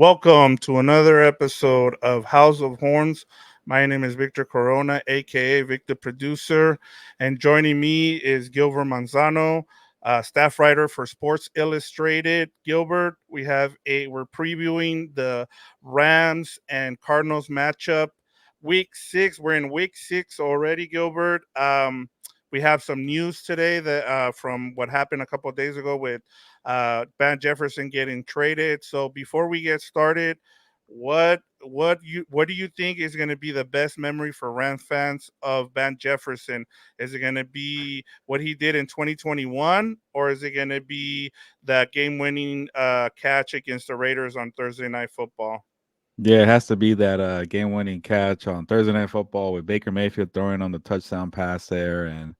Welcome to another episode of House of Horns. My name is Victor Corona, aka Victor Producer, and joining me is Gilbert Manzano, staff writer for Sports Illustrated. Gilbert, we're previewing the Rams and Cardinals matchup, Week 6. We're in Week 6 already, Gilbert. We have some news today that from what happened a couple of days ago with Van Jefferson getting traded. So before we get started, what do you think is going to be the best memory for Rams fans of Van Jefferson? Is it going to be what he did in 2021, or is it going to be that game-winning catch against the Raiders on Thursday Night Football? Yeah, it has to be that game-winning catch on Thursday Night Football with Baker Mayfield throwing on the touchdown pass there, and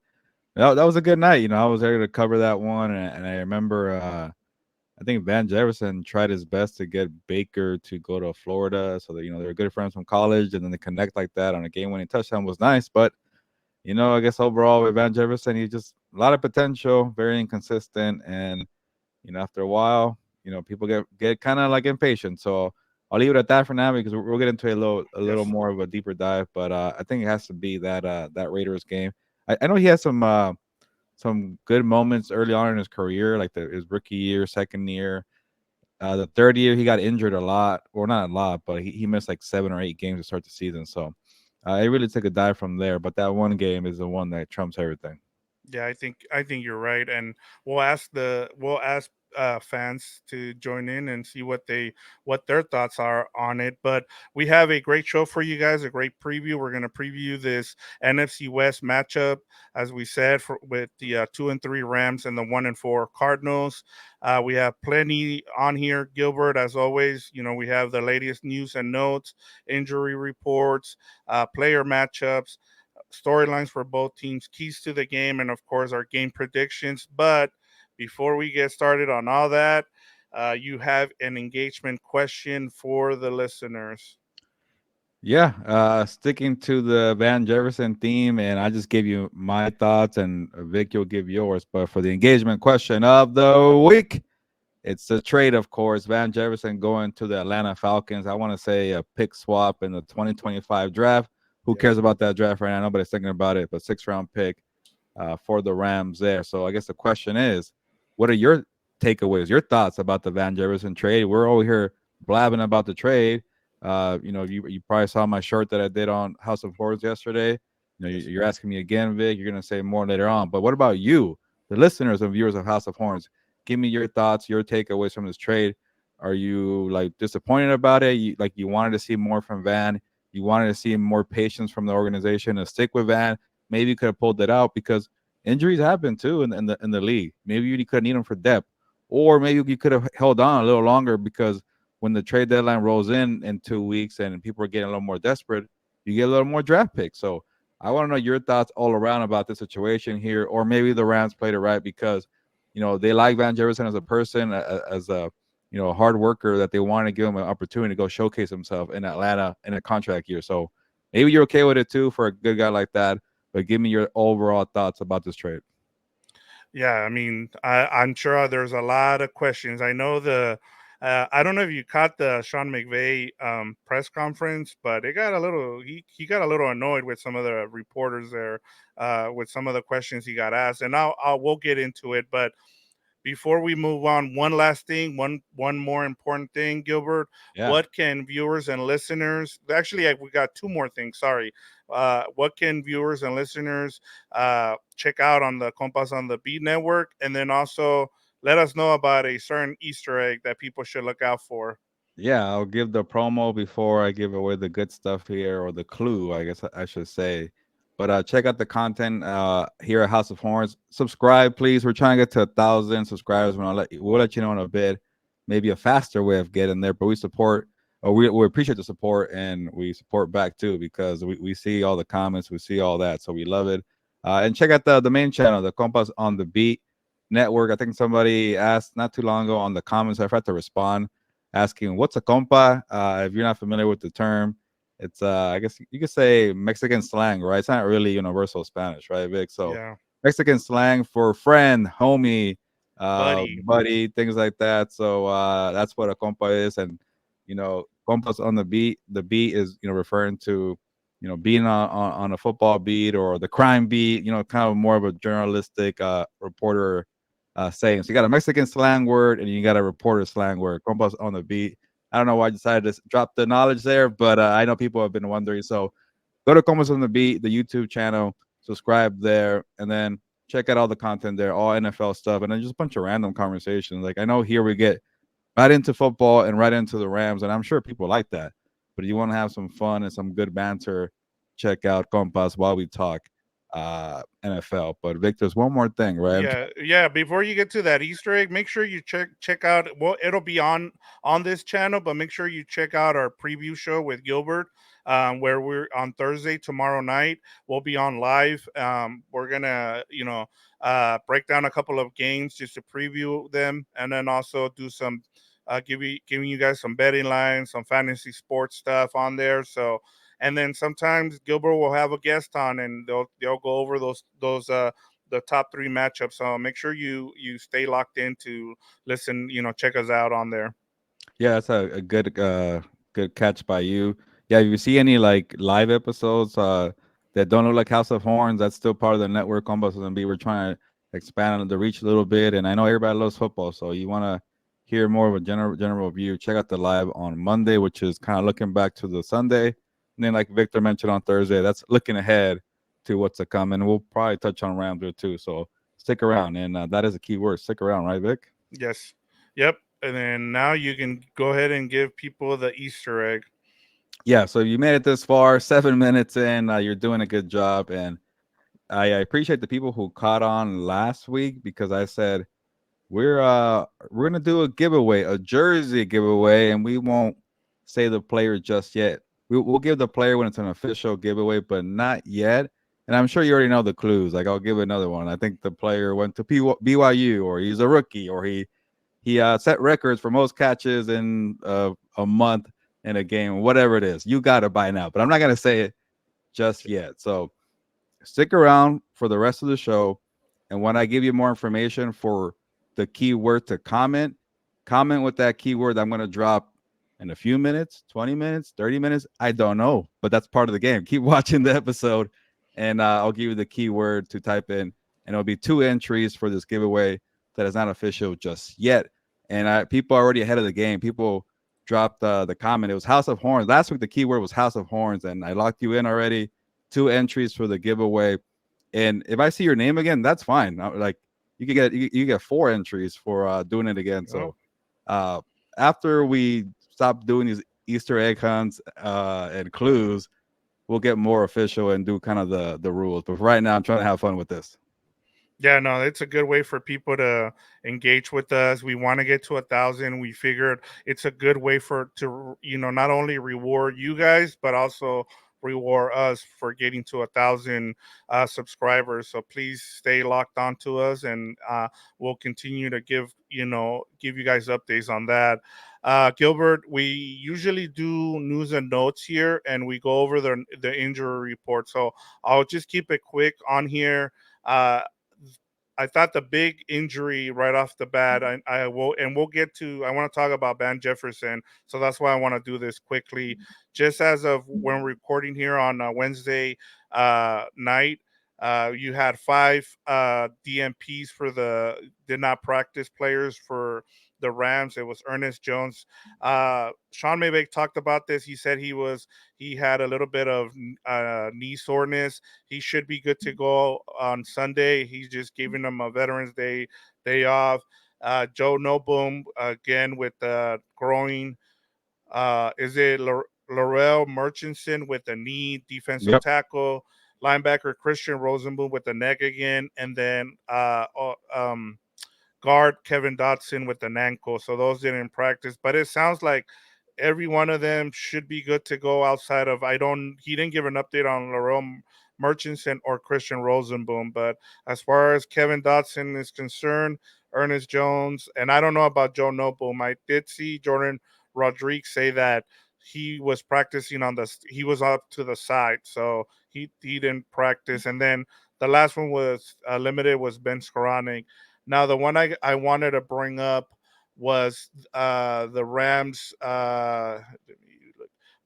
that was a good night. I was there to cover that one, and I remember I think Van Jefferson tried his best to get Baker to go to Florida, so that they were good friends from college, and then they connect like that on a game-winning touchdown was nice. But I guess overall with Van Jefferson, he just a lot of potential, very inconsistent, and after a while, people get kind of like impatient. So I'll leave it at that for now because we'll get into a little Yes. more of a deeper dive. But I think it has to be that Raiders game. I know he has some good moments early on in his career, like his rookie year, second year. The third year he got injured a lot, or not a lot, but he missed like 7 or 8 games to start the season. So it really took a dive from there. But that one game is the one that trumps everything. Yeah, I think you're right, and we'll ask fans to join in and see what their thoughts are on it. But we have a great show for you guys, a great preview. We're going to preview this NFC West matchup, as we said, with the 2-3 Rams and the 1-4 Cardinals. We have plenty on here, Gilbert. As always, we have the latest news and notes, injury reports, player matchups, storylines for both teams, keys to the game, and of course, our game predictions. But before we get started on all that, you have an engagement question for the listeners. Yeah, sticking to the Van Jefferson theme, and I just gave you my thoughts, and Vic, you'll give yours. But for the engagement question of the week, it's a trade, of course. Van Jefferson going to the Atlanta Falcons. I want to say a pick swap in the 2025 draft. Who Yes. cares about that draft right now? Nobody's thinking about it, but 6th round pick for the Rams there. So I guess the question is, what are your takeaways, your thoughts about the Van Jefferson trade? We're over here blabbing about the trade. You probably saw my shirt that I did on House of Horrors yesterday. Yes. You're asking me again, Vic. You're gonna say more later on. But what about you, the listeners and viewers of House of Horns? Give me your thoughts, your takeaways from this trade. Are you like disappointed about it? You wanted to see more from Van. You wanted to see more patience from the organization to stick with Van. Maybe you could have pulled that out because injuries happen too in the league. Maybe you could need them for depth, or maybe you could have held on a little longer because when the trade deadline rolls in 2 weeks and people are getting a little more desperate, you get a little more draft picks. So I want to know your thoughts all around about the situation here, or maybe the Rams played it right because they like Van Jefferson as a person, as a hard worker, that they want to give him an opportunity to go showcase himself in Atlanta in a contract year. So maybe you're okay with it too for a good guy like that. But give me your overall thoughts about this trade. Yeah, I mean, I'm sure there's a lot of questions. I know I don't know if you caught the Sean McVay press conference, but he got a little annoyed with some of the reporters there, with some of the questions he got asked, and we'll get into it. But before we move on, one last thing, one more important thing, Gilbert. Yeah. What can viewers and listeners actually? We got two more things. Sorry. What can viewers and listeners check out on the Compas on the Beat Network, and then also let us know about a certain Easter egg that people should look out for. Yeah, I'll give the promo before I give away the good stuff here, or the clue, I guess I should say. But check out the content here at House of Horns. Subscribe, please. We're trying to get to 1,000 subscribers. We'll let you know in a bit, maybe a faster way of getting there. But we support, or we appreciate the support, and we support back too because we see all the comments, we see all that, so we love it. And check out the main channel, the Compas on the Beat Network. I think somebody asked not too long ago on the comments. I forgot to respond asking what's a compa. If you're not familiar with the term, it's I guess you could say Mexican slang, right? It's not really universal Spanish, right, Vic? So Yeah, Mexican slang for friend, homie, buddy. buddy, things like that. So that's what a compa is. And Compas on the beat. The beat is referring to being on a football beat or the crime beat. Kind of more of a journalistic reporter saying. So you got a Mexican slang word and you got a reporter slang word. Compas on the beat. I don't know why I decided to drop the knowledge there, but I know people have been wondering. So go to Compas on the Beat, the YouTube channel, subscribe there, and then check out all the content there, all NFL stuff, and then just a bunch of random conversations. Like I know here we get right into football and right into the Rams, and I'm sure people like that. But if you want to have some fun and some good banter, check out Compas while we talk NFL. But Victor, there's one more thing, right? Yeah. Before you get to that Easter egg, make sure you check out. Well, it'll be on this channel, but make sure you check out our preview show with Gilbert, where we're on Thursday tomorrow night. We'll be on live. We're gonna break down a couple of games just to preview them, and then also do some giving you guys some betting lines, some fantasy sports stuff on there. So. And then sometimes Gilbert will have a guest on, and they'll go over those the top three matchups. So make sure you stay locked in to listen. Check us out on there. Yeah, that's a good catch by you. Yeah, if you see any like live episodes that don't look like House of Horns, that's still part of the network. Combos and B, we're trying to expand on the reach a little bit, and I know everybody loves football, so you want to hear more of a general view. Check out the live on Monday, which is kind of looking back to the Sunday, and then like Victor mentioned on Thursday, that's looking ahead to what's to come, and we'll probably touch on Rams there too. So stick around, and that is a key word. Stick around, right, Vic? Yes. Yep. And then now you can go ahead and give people the Easter egg. Yeah, so you made it this far, 7 minutes in. You're doing a good job, and I appreciate the people who caught on last week because I said we're gonna do a giveaway, a jersey giveaway, and we won't say the player just yet. We'll give the player when it's an official giveaway, but not yet. And I'm sure you already know the clues. Like I'll give another one. I think the player went to BYU, or he's a rookie, or he set records for most catches in a month in a game, whatever it is. You got it by now, but I'm not gonna say it just yet. So stick around for the rest of the show. And when I give you more information for the keyword to comment with that keyword I'm going to drop in a few minutes, 20 minutes, 30 minutes. I don't know, but that's part of the game. Keep watching the episode, and I'll give you the keyword to type in. And it'll be two entries for this giveaway that is not official just yet. And people are already ahead of the game. People dropped the comment. It was House of Horns. Last week, the keyword was House of Horns, and I locked you in already. Two entries for the giveaway. And if I see your name again, that's fine. Like you get four entries for doing it again. Oh, So uh, after we stop doing these Easter egg hunts and clues, we'll get more official and do kind of the rules. But right now, I'm trying to have fun with this. yeah, no, it's a good way for people to engage with us. We want to get to 1,000. We figured it's a good way for to not only reward you guys but also reward us for getting to 1,000 subscribers. So please stay locked on to us, and we'll continue to give you guys updates on that. Gilbert, we usually do news and notes here, and we go over the injury report. So I'll just keep it quick on here. Uh, I thought the big injury right off the bat, I will, and we'll get to, I want to talk about Van Jefferson. So that's why I want to do this quickly. Just as of when we're recording here on Wednesday night, you had five DMPs for the did not practice players for the Rams. It was Ernest Jones. Sean Maybeck talked about this. He said he had a little bit of knee soreness. He should be good to go on Sunday. He's just giving them a Veterans day off. Joe Noboom again with the groin. Is it Laurel Murchison with the knee? Defensive Yep. tackle, linebacker Christian Rosenboom with the neck again, and then guard Kevin Dotson with an ankle. So those didn't practice, but it sounds like every one of them should be good to go outside of I don't he didn't give an update on Laurel Murchison or Christian Rosenboom, but as far as Kevin Dotson is concerned, Ernest Jones, and I don't know about Joe Noboom. I did see Jordan Rodriguez say that he was practicing he was up to the side, so he didn't practice. And then the last one was limited was Ben Skoranek. Now the one I wanted to bring up was the Rams.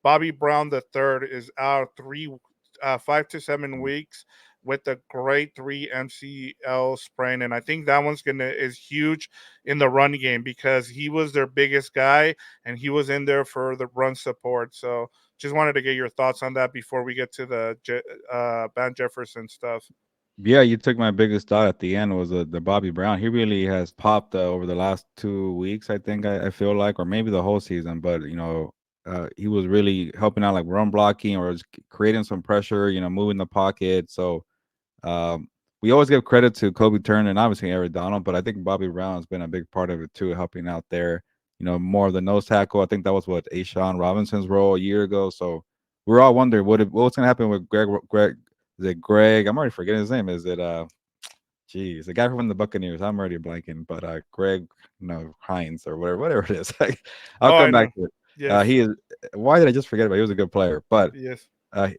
Bobby Brown the third is out 5 to 7 weeks with a grade 3 MCL sprain, and I think that one's gonna is huge in the run game because he was their biggest guy and he was in there for the run support. So just wanted to get your thoughts on that before we get to the Van Jefferson stuff. Yeah, you took my biggest thought at the end was the Bobby Brown. He really has popped over the last 2 weeks. I think I feel like, or maybe the whole season. But he was really helping out like run blocking or just creating some pressure. Moving the pocket. So um, we always give credit to Kobe Turner and obviously Aaron Donald, but I think Bobby Brown has been a big part of it too, helping out there. More of the nose tackle. I think that was what Ashawn Robinson's role a year ago. So we're all wondering what's going to happen with Greg. Is it Greg? I'm already forgetting his name. Is it geez, the guy from the Buccaneers? I'm already blanking, but Greg, no Hines or whatever it is. I'll Oh, I come know. back to it. Yes, He is. Why did I just forget about? He was a good player, but yes.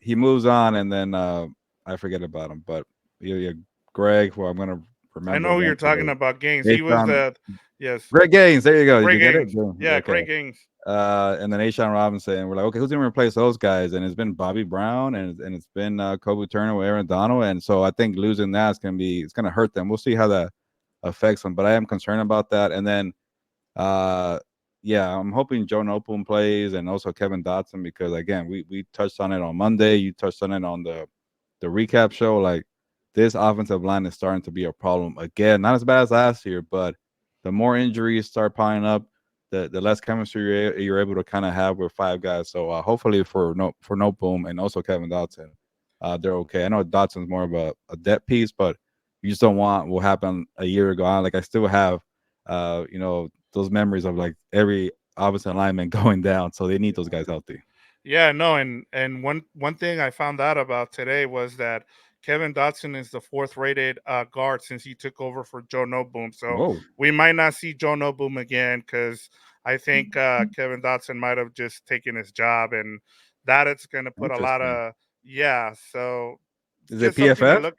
he moves on, and then I forget about him. But yeah, Greg, who I'm gonna I remember know who you're talking eventually. about. Gaines. He was Ashawn, the yes. Greg Gaines. There you go. Did Great you get it? games. Boom. Yeah, Okay. great games. And then Ashawn Robinson. And we're like, okay, who's gonna replace those guys? And it's been Bobby Brown and it's been Kobe Turner with Aaron Donald. And so I think losing that is gonna hurt them. We'll see how that affects them. But I am concerned about that. And then uh yeah, I'm hoping Joe Nopum plays and also Kevin Dotson because again, we touched on it on Monday. You touched on it on the recap show. Like this offensive line is starting to be a problem again. Not as bad as last year, but the more injuries start piling up, the less chemistry you're able to kind of have with five guys. So hopefully for no boom and also Kevin Dotson, they're okay. I know Dotson's more of a depth piece, but you just don't want what happened a year ago. Like I still have, those memories of like every offensive lineman going down. So they need those guys healthy. Yeah, no, and one thing I found out about today was that Kevin Dotson is the fourth rated guard since he took over for Joe Noboom. So Whoa, we might not see Joe Noboom again because I think Kevin Dotson might have just taken his job, and that it's going to put a lot interesting. of yeah. So Is it just something to PFF? look.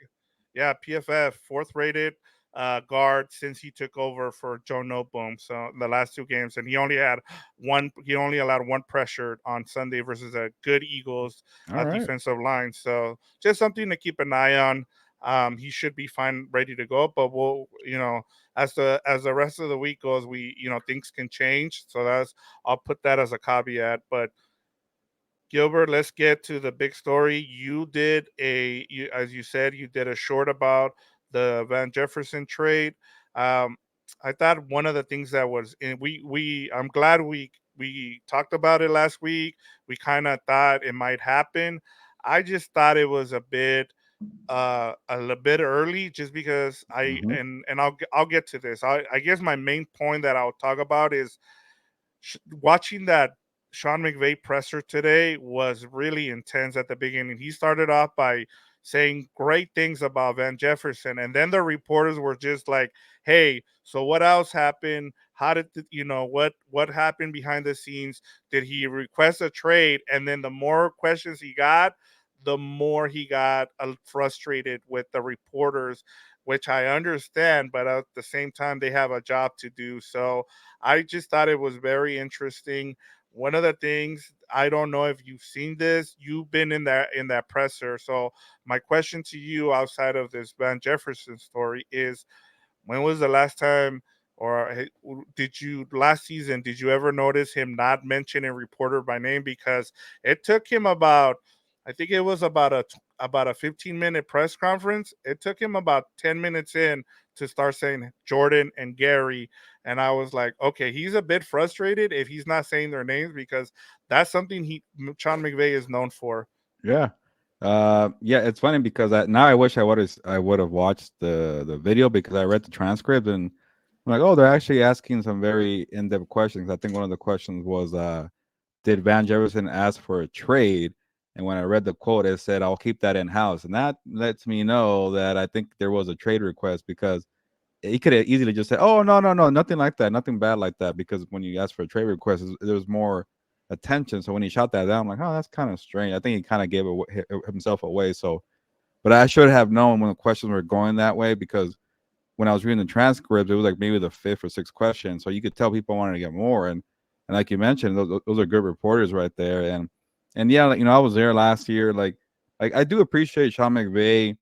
Yeah, PFF fourth rated guard since he took over for Joe Noteboom. So the last two games, and he only had one. He only allowed one pressure on Sunday versus a good Eagles All right. defensive line. So just something to keep an eye on. He should be fine, ready to go. But we'll, as the rest of the week goes, things can change. So I'll put that as a caveat. But Gilbert, let's get to the big story. As you said, you did a short about the Van Jefferson trade. Um, I thought one of the things that was in I'm glad we talked about it last week. We kind of thought it might happen. I just thought it was a little bit early just because Mm-hmm. I'll get to this. I guess my main point that I'll talk about is watching that Sean McVay presser today was really intense at the beginning. He started off by saying great things about Van Jefferson, and then the reporters were just like, "Hey, so what else happened? How did what happened behind the scenes? Did he request a trade?" And then the more questions he got, the more he got frustrated with the reporters, which I understand, but at the same time, they have a job to do. So I just thought it was very interesting. One of the things I don't know if you've seen this, you've been in that presser. So my question to you outside of this Van Jefferson story is when was the last time, or did you last season? Did you ever notice him not mentioning reporter by name? Because it took him about, I think it was about a 15-minute press conference. It took him about 10 minutes in to start saying Jordan and Gary, and I was like, okay, he's a bit frustrated if he's not saying their names because that's something Sean McVay is known for. Yeah. Yeah, it's funny because now I wish I would have watched the video because I read the transcript and I'm like, oh, they're actually asking some very in-depth questions. I think one of the questions was, did Van Jefferson ask for a trade? And when I read the quote, it said, I'll keep that in house. And that lets me know that I think there was a trade request because he could have easily just said, "Oh no, no, no, nothing like that, nothing bad like that." Because when you ask for a trade request, there was more attention. So when he shot that down, I'm like, "Oh, that's kind of strange." I think he kind of gave himself away. So, but I should have known when the questions were going that way because when I was reading the transcripts, it was like maybe the fifth or sixth question. So you could tell people wanted to get more. And like you mentioned, those are good reporters right there. And yeah, like, I was there last year. Like I do appreciate Sean McVay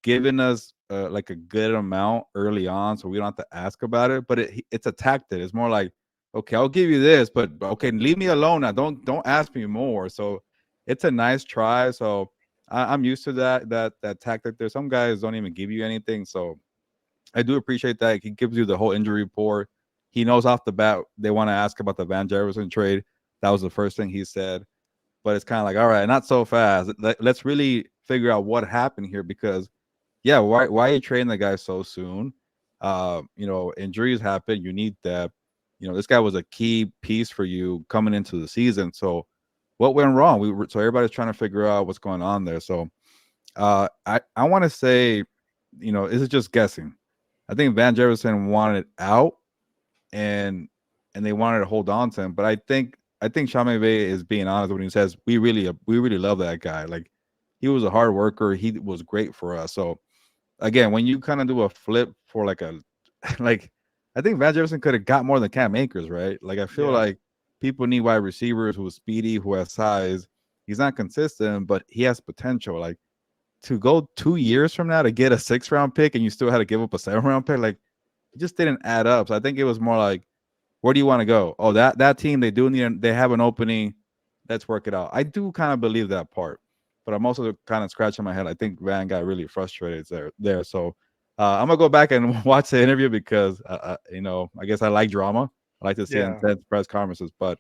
giving us like a good amount early on, so we don't have to ask about it. But it's a tactic. It's more like, okay, I'll give you this, but okay, leave me alone now. Don't ask me more. So it's a nice try. So I'm used to that tactic. There, some guys don't even give you anything. So I do appreciate that. He gives you the whole injury report. He knows off the bat they want to ask about the Van Jefferson trade. That was the first thing he said. But it's kind of like, all right, not so fast. Let's really figure out what happened here because yeah, why are you trading the guy so soon? Injuries happen. You need depth. This guy was a key piece for you coming into the season. So what went wrong? So everybody's trying to figure out what's going on there. So I want to say, this is just guessing. I think Van Jefferson wanted out and they wanted to hold on to him. But I think Sean McVay is being honest when he says we really love that guy. Like he was a hard worker. He was great for us. So again, when you kind of do a flip for like a like, I think Van Jefferson could have got more than Cam Akers, right? Like I feel Yeah. like people need wide receivers who are speedy, who has size. He's not consistent, but he has potential. Like to go 2 years from now to get a 6th round pick and you still had to give up a 7th round pick, like it just didn't add up. So I think it was more like, where do you want to go? Oh, that team, they have an opening. Let's work it out. I do kind of believe that part, but I'm also kind of scratching my head. I think Van got really frustrated there. So I'm gonna go back and watch the interview because I guess I like drama. I like to see Yeah. intense press conferences, but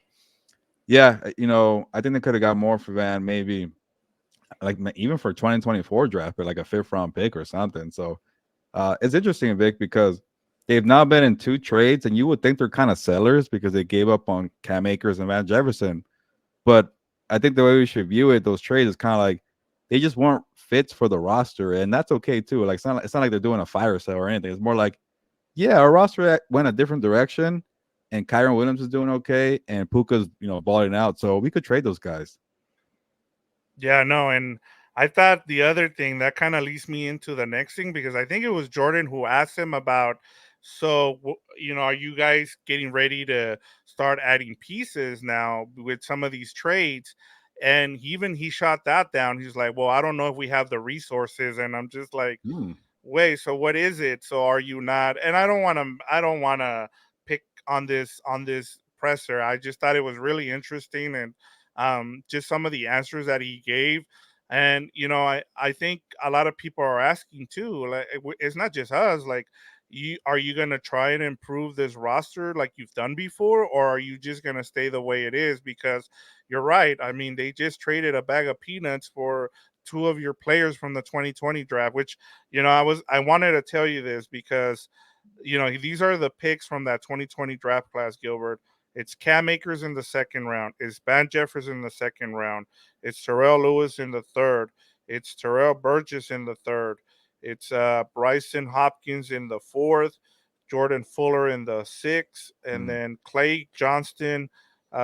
yeah, I think they could have got more for Van, maybe like even for 2024 draft, but like a 5th round pick or something. So it's interesting, Vic, because they've now been in 2 trades, and you would think they're kind of sellers because they gave up on Cam Akers and Van Jefferson. But I think the way we should view it, those trades is kind of like they just weren't fits for the roster, and that's okay too. Like it's not like they're doing a fire sale or anything. It's more like, yeah, our roster went a different direction, and Kyron Williams is doing okay, and Puka's balling out, so we could trade those guys. Yeah, no, and I thought the other thing that kind of leads me into the next thing because I think it was Jordan who asked him about, so are you guys getting ready to start adding pieces now with some of these trades? And he shot that down. He's like, well, I don't know if we have the resources, and I'm just like, Hmm. wait, so what is it? So are you not? And I don't want to pick on this presser. I just thought it was really interesting and just some of the answers that he gave. And I think a lot of people are asking too. Like it's not just us. Like are you gonna try and improve this roster like you've done before, or are you just gonna stay the way it is? Because you're right. I mean, they just traded a bag of peanuts for two of your players from the 2020 draft, which I wanted to tell you this because these are the picks from that 2020 draft class, Gilbert. It's Cam Akers in the second round. It's Van Jefferson in the second round. It's Terrell Lewis in the third. It's Terrell Burgess in the third. It's Bryson Hopkins in the fourth. Jordan Fuller in the sixth, and Hmm. then Clay Johnston,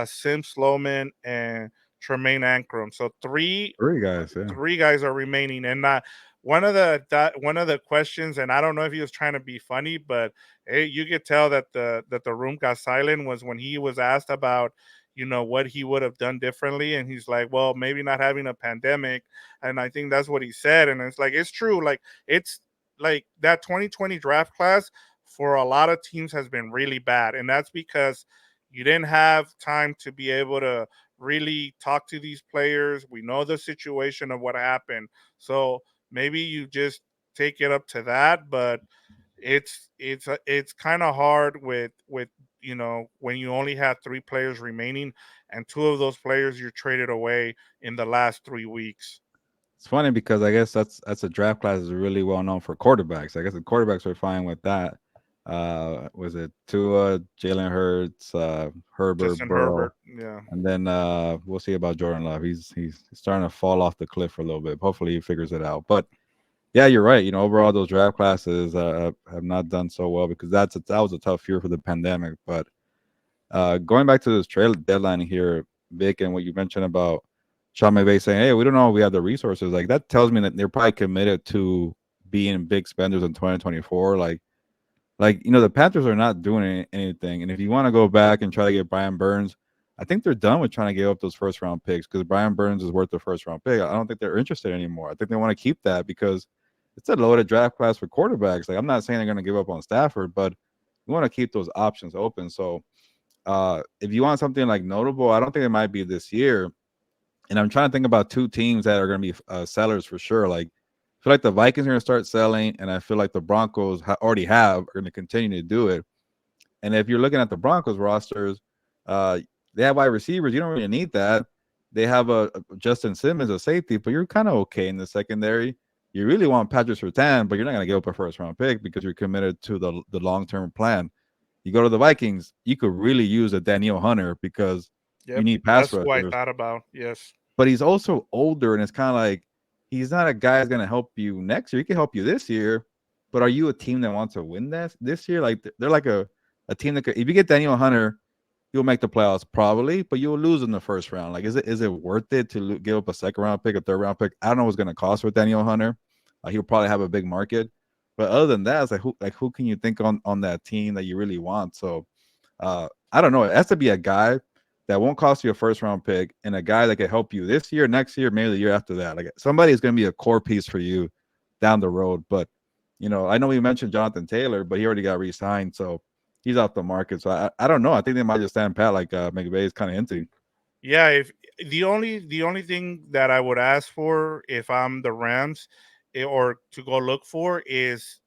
Sim Sloman, and Tremaine Ankrum. So Three guys, yeah. three guys are remaining, and one of the questions, and I don't know if he was trying to be funny, but you could tell that the room got silent was when he was asked about what he would have done differently, and he's like, well, maybe not having a pandemic, and I think that's what he said, and it's like it's true, like it's like that 2020 draft class for a lot of teams has been really bad, and that's because you didn't have time to be able to really talk to these players. We know the situation of what happened. So maybe you just take it up to that, but it's kind of hard with when you only have three players remaining and two of those players you're traded away in the last 3 weeks. It's funny because I guess that's a draft class is really well known for quarterbacks. I guess the quarterbacks are fine with that. Was it Tua, Jalen Hurts, Herbert, Justin Burrow, Herbert, yeah. and then we'll see about Jordan Love. He's starting to fall off the cliff for a little bit. Hopefully, he figures it out. But yeah, you're right. Overall, those draft classes have not done so well because that was a tough year for the pandemic. But going back to this trail deadline here, Vic, and what you mentioned about Sean McVay saying, "Hey, we don't know if we have the resources." Like that tells me that they're probably committed to being big spenders in 2024. Like like the Panthers are not doing anything. And if you want to go back and try to get Brian Burns, I think they're done with trying to give up those first round picks because Brian Burns is worth the first round pick. I don't think they're interested anymore. I think they want to keep that because it's a loaded draft class for quarterbacks. Like I'm not saying they're going to give up on Stafford, but you want to keep those options open. So if you want something like notable, I don't think it might be this year. And I'm trying to think about two teams that are going to be sellers for sure. Like I feel like the Vikings are going to start selling, and I feel like the Broncos already are going to continue to do it. And if you're looking at the Broncos rosters, uh, they have wide receivers. You don't really need that. They have a Justin Simmons, a safety, but you're kind of okay in the secondary. You really want Patrick Surtain, but you're not going to give up a first round pick because you're committed to the long term plan. You go to the Vikings, you could really use a Daniel Hunter because you Yep, need pass that's who I rushers, thought about. Yes. but he's also older, and it's kind of like he's not a guy that's going to help you next year. He can help you this year, but are you a team that wants to win this year? Like they're like a team that could, if you get Daniel Hunter, you'll make the playoffs probably, but you'll lose in the first round. Like, is it worth it to give up a second round pick, a third round pick? I don't know what's going to cost with Daniel Hunter. He'll probably have a big market, but other than that, it's like who can you think on that team that you really want? So I don't know. It has to be a guy that won't cost you a first round pick and a guy that can help you this year, next year, maybe the year after that. Like somebody is going to be a core piece for you down the road. But I know we mentioned Jonathan Taylor, but he already got re-signed, so he's off the market. So I don't know. I think they might just stand pat like McVay is kind of hinting. Yeah, if the only thing that I would ask for if I'm the Rams, or to go look for is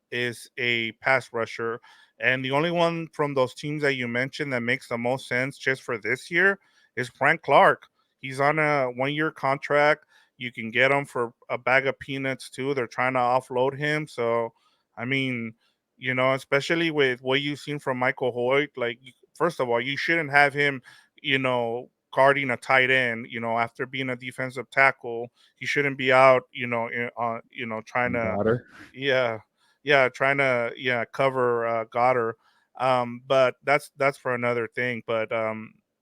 a pass rusher, and the only one from those teams that you mentioned that makes the most sense just for this year is Frank Clark. He's on a 1 year contract. You can get him for a bag of peanuts too. They're trying to offload him, so I mean, especially with what you've seen from Michael Hoyt, like first of all, you shouldn't have him, guarding a tight end. After being a defensive tackle, he shouldn't be out. Trying to, Goddard. yeah, yeah, trying to, cover Goddard. But that's for another thing. But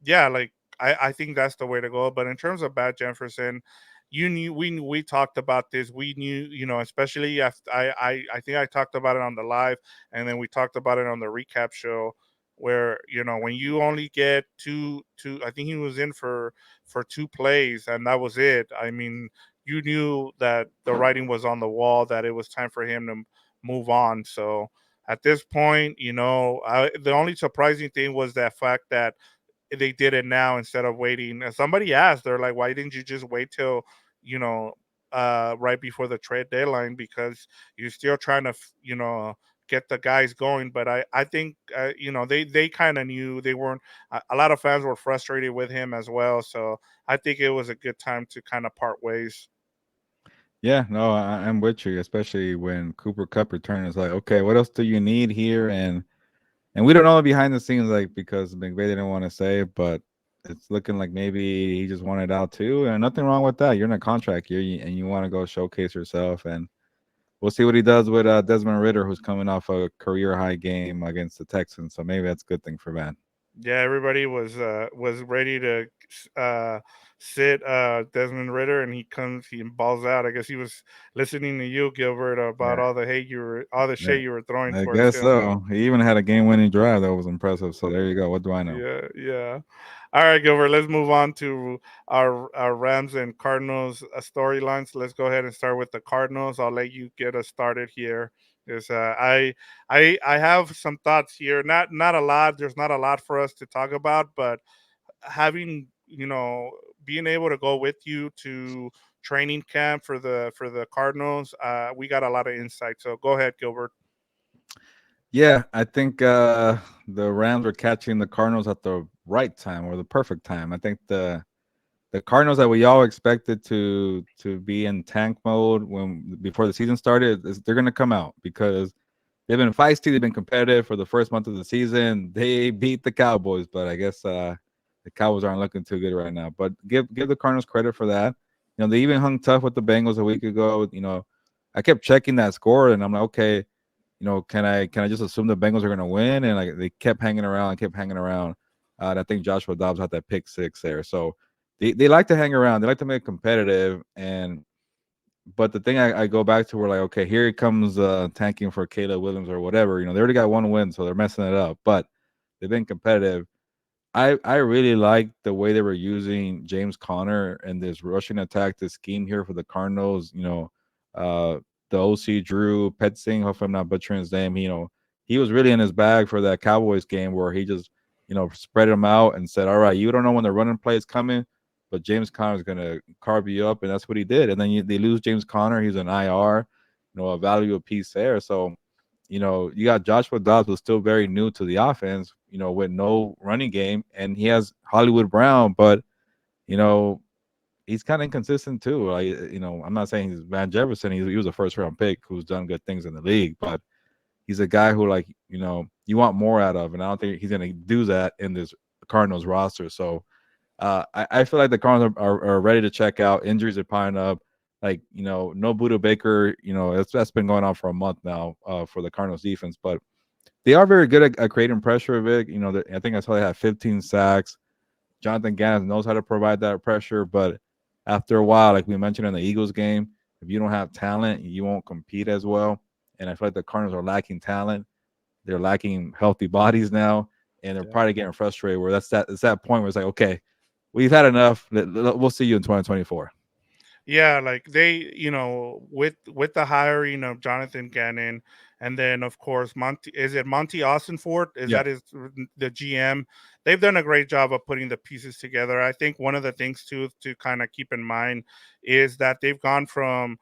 yeah, like I think that's the way to go. But in terms of Bad Jefferson, we talked about this. We knew, especially after I think I talked about it on the live, and then we talked about it on the recap show, where when you only get two. I think he was in for 2 plays, and that was it. I mean, you knew that the writing was on the wall, that it was time for him to move on. So at this point, the only surprising thing was that fact that they did it now instead of waiting. And somebody asked, they're like, why didn't you just wait till, you know, right before the trade deadline? Because you're still trying to, get the guys going. But I think, they kind of knew they weren't, a lot of fans were frustrated with him as well. So I think it was a good time to kind of part ways. Yeah, no, I'm with you, especially when Cooper Cup returned. It's like, okay, what else do you need here? And we don't know behind the scenes, like because McVay didn't want to say it, but it's looking like maybe he just wanted out too. And nothing wrong with that. You're in a contract year, and you want to go showcase yourself. And we'll see what he does with Desmond Ritter, who's coming off a career high game against the Texans. So maybe that's a good thing for Van. Yeah, everybody was ready to uh, sit Desmond Ritter, and he balls out. I guess he was listening to you, Gilbert, about Yeah, all the yeah, shade you were throwing I towards guess him. so. He even had a game-winning drive that was impressive. So there you go. What do I know? Yeah, yeah. All right, Gilbert. Let's move on to our Rams and Cardinals storylines. Let's go ahead and start with the Cardinals. I'll let you get us started here. Because I have some thoughts here. Not a lot. There's not a lot for us to talk about, but having, being able to go with you to training camp for the Cardinals, we got a lot of insight. So go ahead, Gilbert. Yeah, I think the Rams were catching the Cardinals at the right time or the perfect time. I think the Cardinals that we all expected to be in tank mode when before the season started, they're going to come out because they've been feisty, they've been competitive for the first month of the season. They beat the Cowboys, but I guess the Cowboys aren't looking too good right now. But give the Cardinals credit for that. They even hung tough with the Bengals a week ago. I kept checking that score, and I'm like, okay, can I just assume the Bengals are going to win? And like they kept hanging around, kept hanging around. And I think Joshua Dobbs had that pick six there, so they like to hang around. They like to make it competitive, and But the thing I go back to, we're like, okay, here it comes tanking for Caleb Williams or whatever. They already got one win, so they're messing it up. But they've been competitive. I really like the way they were using James Conner and this rushing attack, this scheme here for the Cardinals. Uh, the OC Drew Petzing, hopefully I'm not butchering his name. He was really in his bag for that Cowboys game where he just spread him out and said, "All right, you don't know when the running play is coming, but James Conner is gonna carve you up," and that's what he did. And then they lose James Conner. He's an IR, a valuable piece there. So you got Joshua Dobbs who's still very new to the offense, with no running game, and he has Hollywood Brown, but you know, he's kind of inconsistent too. I'm not saying he's Van Jefferson. He was a first round pick who's done good things in the league, but he's a guy who you want more out of, and I don't think he's gonna do that in this Cardinals roster. So I feel like the Cardinals are ready to check out. Injuries are piling up. No Buda Baker. That's been going on for a month now for the Cardinals defense, but they are very good at creating pressure. Vic, I think I saw they had 15 sacks. Jonathan Gannon knows how to provide that pressure, but after a while, like we mentioned in the Eagles game, if you don't have talent, you won't compete as well. And I feel like the Cardinals are lacking talent. They're lacking healthy bodies now, and they're Yeah. probably getting frustrated. Where it's that point where it's like, okay, we've had enough. We'll see you in 2024. Yeah, like they, with the hiring of Jonathan Gannon, and then of course Monty, is it Monty Austinford? Is Yeah. that his the GM? They've done a great job of putting the pieces together. I think one of the things too to kind of keep in mind is that they've gone from,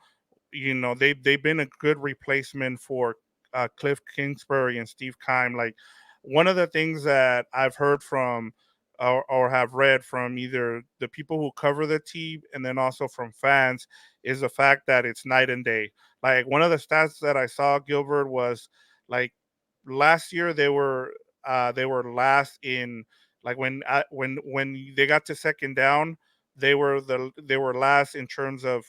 they've been a good replacement for Cliff Kingsbury and Steve Keim. Like one of the things that I've heard from or have read from either the people who cover the team and then also from fans is the fact that it's night and day. Like one of the stats that I saw, Gilbert, was like last year they were last in, like when they got to second down, they were last in terms of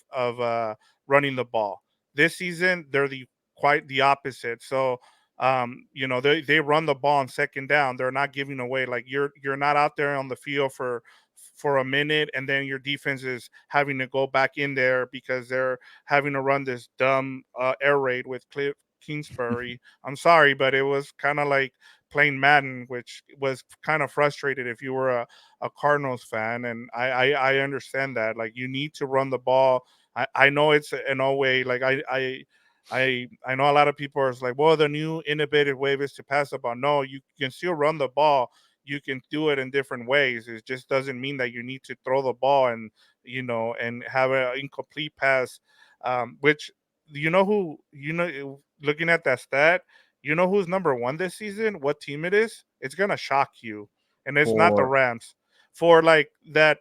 running the ball. This season they're quite the opposite. So they run the ball on second down. They're not giving away. Like you're not out there on the field for a minute and then your defense is having to go back in there because they're having to run this dumb air raid with Cliff Kingsbury. I'm sorry, but it was kind of like playing Madden, which was kind of frustrated if you were a Cardinals fan. And I understand that. Like you need to run the ball. I know it's in no way like I know a lot of people are like, well, the new innovative way is to pass the ball. No, you can still run the ball. You can do it in different ways. It just doesn't mean that you need to throw the ball and and have an incomplete pass. Which looking at that stat, who's number one this season? What team it is? It's gonna shock you, and it's not the For Rams. For like that,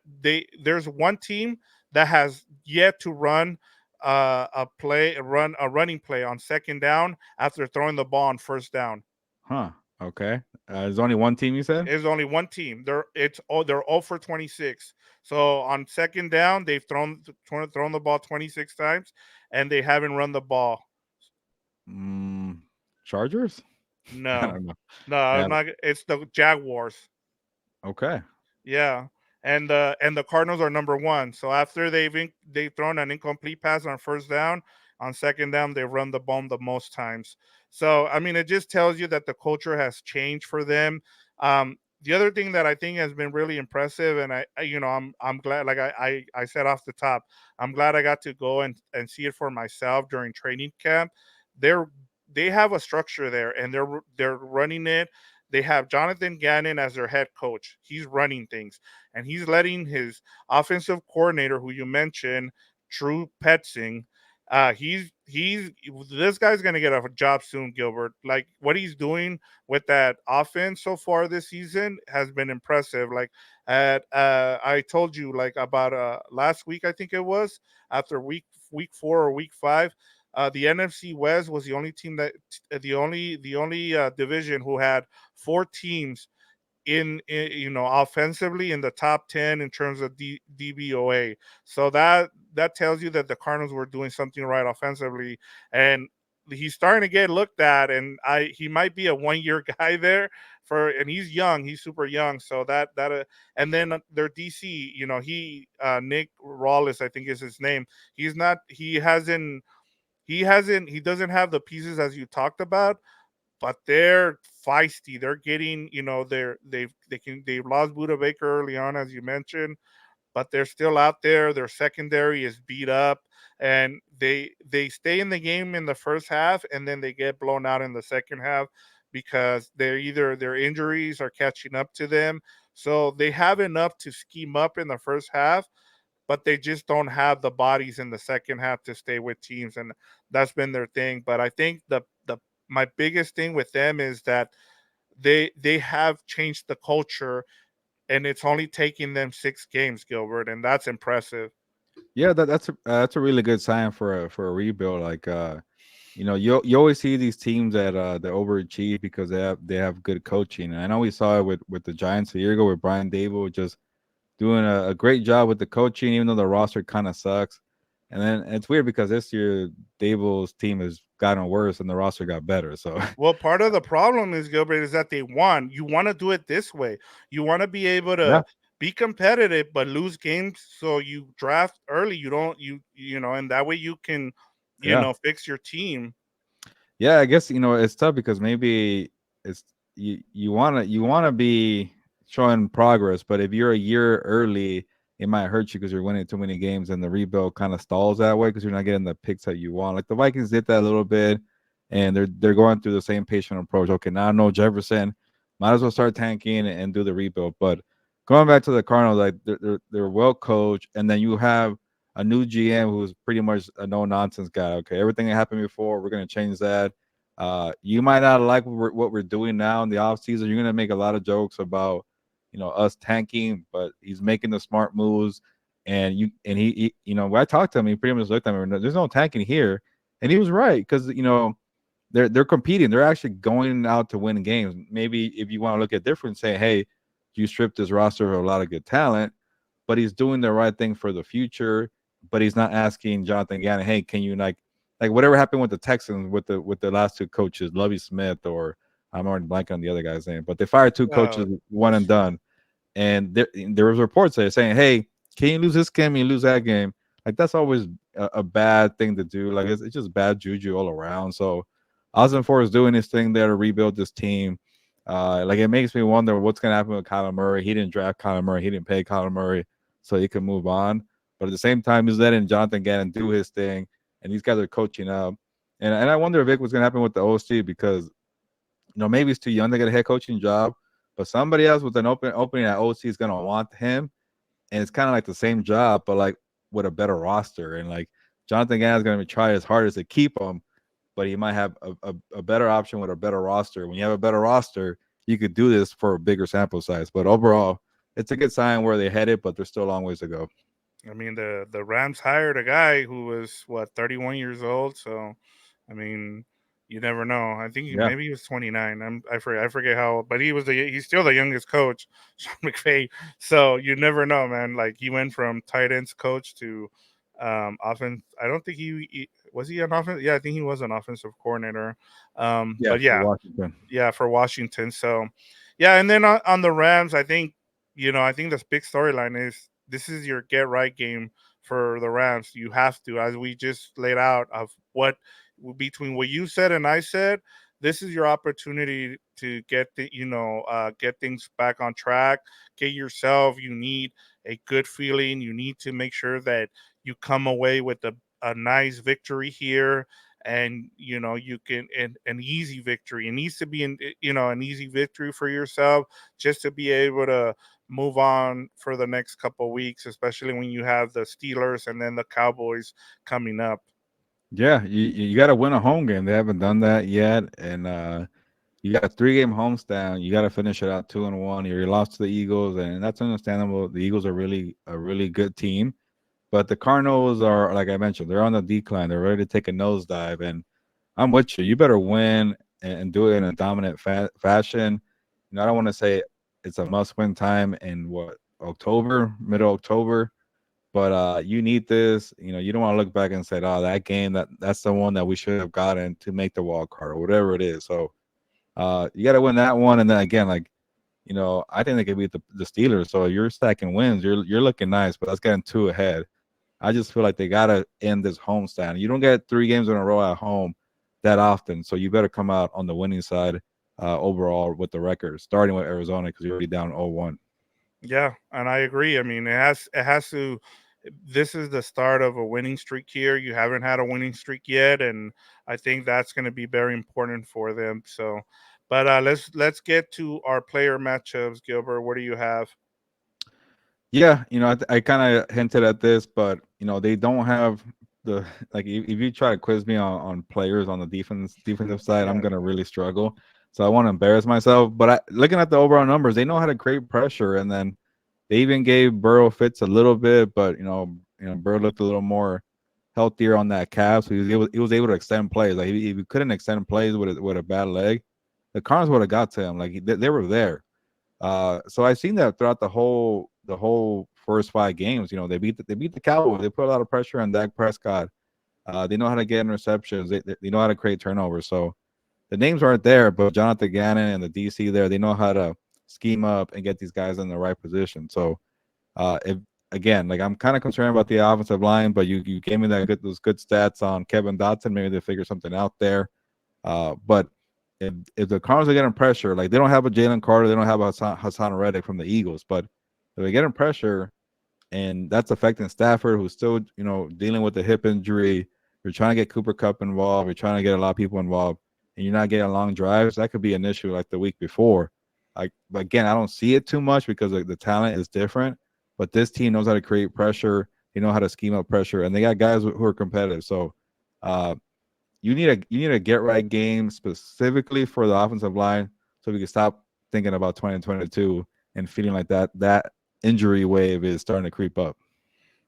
there's one team that has yet to run a running play on second down after throwing the ball on first down. huh? Okay. There's only one team you said. There's only one team. They're all for 26. So on second down, they've thrown the ball 26 times, and they haven't run the ball. Mm, Chargers. I No, don't know. no, Yeah. I'm not. It's the Jaguars. Okay. Yeah, and the Cardinals are number one. So after they've thrown an incomplete pass on first down, on second down they run the ball the most times. So I mean, it just tells you that the culture has changed for them. The other thing that I think has been really impressive, and I'm glad. Like I said off the top, I'm glad I got to go and see it for myself during training camp. They're they have a structure there, and they're running it. They have Jonathan Gannon as their head coach. He's running things, and he's letting his offensive coordinator, who you mentioned, Drew Petzing. He's this guy's gonna get a job soon, Gilbert. Like what he's doing with that offense so far this season has been impressive. Like at I told you like about last week I think it was after week 4 or week 5. The NFC West was the only team that the only division who had four teams in offensively in the top 10 in terms of DBOA. So that tells you that the Cardinals were doing something right offensively. And he's starting to get looked at, and I he might be a 1 year guy there for, and he's young, he's super young, so and then their DC, he Nick Rawless, I think is his name. He's not, he doesn't have the pieces as you talked about, but they're feisty. They're getting, they've lost Buda Baker early on, as you mentioned, but they're still out there. Their secondary is beat up, and they stay in the game in the first half, and then they get blown out in the second half because they're either their injuries are catching up to them. So they have enough to scheme up in the first half, but they just don't have the bodies in the second half to stay with teams, and that's been their thing. But I think the my biggest thing with them is that they have changed the culture, and it's only taking them 6 games, Gilbert, and that's impressive. Yeah, that's a really good sign for a rebuild. Like you always see these teams that overachieve because they have good coaching. And I know we saw it with the Giants a year ago with Brian Dable just doing a great job with the coaching, even though the roster kind of sucks. And then it's weird because this year Dable's team has gotten worse and the roster got better. So Well, part of the problem is, Gilbert, is that they won. You want to do it this way. You want to be able yeah, to be competitive but lose games, so you draft early. You don't and that way you can, yeah. fix your team. Yeah, I guess it's tough because maybe it's you wanna be showing progress, but if you're a year early, it might hurt you because you're winning too many games, and the rebuild kind of stalls that way because you're not getting the picks that you want. Like the Vikings did that a little bit, and they're going through the same patient approach. Okay, now I know Jefferson, might as well start tanking and do the rebuild. But going back to the Cardinals, like they're well coached, and then you have a new GM who's pretty much a no nonsense guy. Okay, everything that happened before, we're gonna change that. You might not like what we're doing now in the off season. You're gonna make a lot of jokes about us tanking, but he's making the smart moves. And when I talked to him, he pretty much looked at me. There's no tanking here, and he was right because they're competing. They're actually going out to win games. Maybe if you want to look at different, say, hey, you stripped this roster of a lot of good talent, but he's doing the right thing for the future. But he's not asking Jonathan Gannon, hey, can you like whatever happened with the Texans with the last two coaches, Lovey Smith, or I'm already blanking on the other guy's name, but they fired two Uh, coaches, one and done. And there was reports there saying, hey, can you lose this game? You lose that game. Like that's always a bad thing to do. Like it's just bad juju all around. So Osborne is doing this thing there to rebuild this team. Like it makes me wonder what's gonna happen with Kyler Murray. He didn't draft Kyler Murray. He didn't pay Kyler Murray, so he can move on. But at the same time, he's letting Jonathan Gannon do his thing, and these guys are coaching up. And I wonder if Vic was gonna happen with the OC because maybe he's too young to get a head coaching job, but somebody else with an opening at OC is gonna want him, and it's kind of like the same job, but like with a better roster. And like Jonathan Gannon's gonna try his hardest to keep him, but he might have a better option with a better roster. When you have a better roster, you could do this for a bigger sample size. But overall, it's a good sign where they headed, but there's still a long ways to go. I mean, the Rams hired a guy who was, what, 31 years old. So, I mean, you never know. I think Yeah. maybe he was 29. I forget how old, but he's still the youngest coach, Sean McVay. So you never know, man. Like he went from tight ends coach to offense. I don't think he was he an offense. Yeah, I think he was an offensive coordinator. Yeah, But for yeah, Washington. yeah, for Washington. So, yeah, and then on the Rams, I think this big storyline is this is your get right game for the Rams. You have to, as we just laid out, of what between what you said and I said, this is your opportunity to get things back on track. Get yourself. You need a good feeling. You need to make sure that you come away with a nice victory here, and you can an easy victory. It needs to be an easy victory for yourself, just to be able to move on for the next couple of weeks, especially when you have the Steelers and then the Cowboys coming up. Yeah, you got to win a home game. They haven't done that yet, and you got a 3 game homestand. You got to finish it out 2-1. You lost to the Eagles, and that's understandable. The Eagles are really a really good team, but the Cardinals are, like I mentioned, they're on the decline. They're ready to take a nosedive, and I'm with you. You better win and do it in a dominant fashion. I don't want to say it's a must-win time in what October, middle October, But you need this. You know, you don't want to look back and say, "Oh, that game that's the one that we should have gotten to make the wild card or whatever it is." So you got to win that one, and then again, like I think they could beat the Steelers. So you're stacking wins. You're looking nice, but that's getting two ahead. I just feel like they gotta end this homestand. You don't get 3 games in a row at home that often, so you better come out on the winning side overall with the record, starting with Arizona because you're already down 0-1. Yeah, and I agree. I mean, it has to. This is the start of a winning streak here. You haven't had a winning streak yet, and I think that's going to be very important for them. So, but let's get to our player matchups, Gilbert. What do you have? Yeah, I kind of hinted at this, but they don't have the like. If you try to quiz me on players on the defensive side, I'm Yeah, gonna really struggle. So I want to embarrass myself. But looking at the overall numbers, they know how to create pressure, and then they even gave Burrow fits a little bit, but Burrow looked a little more healthier on that calf, so he was able to extend plays. Like if he couldn't extend plays with a bad leg, the Cardinals would have got to him. Like they were there. So I've seen that throughout the whole first 5 games. They beat the Cowboys. They put a lot of pressure on Dak Prescott. They know how to get interceptions. They know how to create turnovers. So the names aren't there, but Jonathan Gannon and the DC there, they know how to scheme up and get these guys in the right position. So if again, like I'm kind of concerned about the offensive line, but you gave me those good stats on Kevin Dotson. Maybe they figure something out there. But if the Cardinals are getting pressure, like they don't have a Jalen Carter, they don't have a Hassan Reddick from the Eagles, but if they're getting pressure and that's affecting Stafford, who's still dealing with the hip injury, you're trying to get Cooper Cup involved, you're trying to get a lot of people involved, and you're not getting long drives, that could be an issue like the week before. But again, I don't see it too much because the talent is different. But this team knows how to create pressure. They know how to scheme up pressure, and they got guys who are competitive. So uh, you need a get right game specifically for the offensive line, so we can stop thinking about 2022 and feeling like that injury wave is starting to creep up.